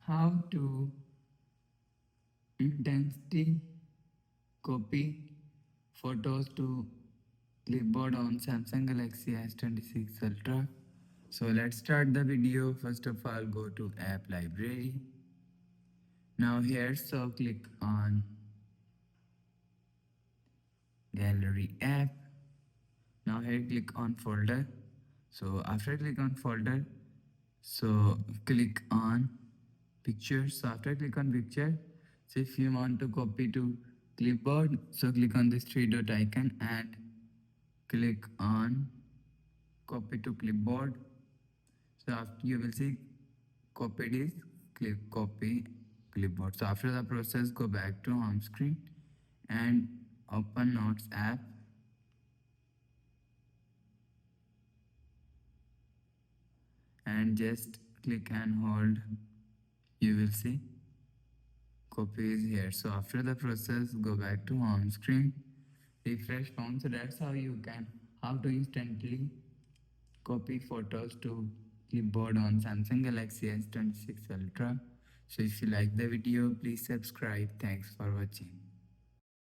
how to intensity copy photos to clipboard on Samsung Galaxy S26 Ultra. So let's start the video. First of all, go to app library. Now here, so click on gallery app. Now here click on folder. So after click on folder, so click on picture. So after click on picture, so if you want to copy to clipboard, so click on this three dot icon and click on copy to clipboard. So after you will see copied is click copy clipboard. So after the process, go back to home screen and open notes app and just click and hold. You will see copy is here. So after the process, go back to home screen, refresh phone. So that's how you can how to instantly copy photos to clipboard on Samsung Galaxy S26 Ultra. So if you like the video, please subscribe. Thanks for watching.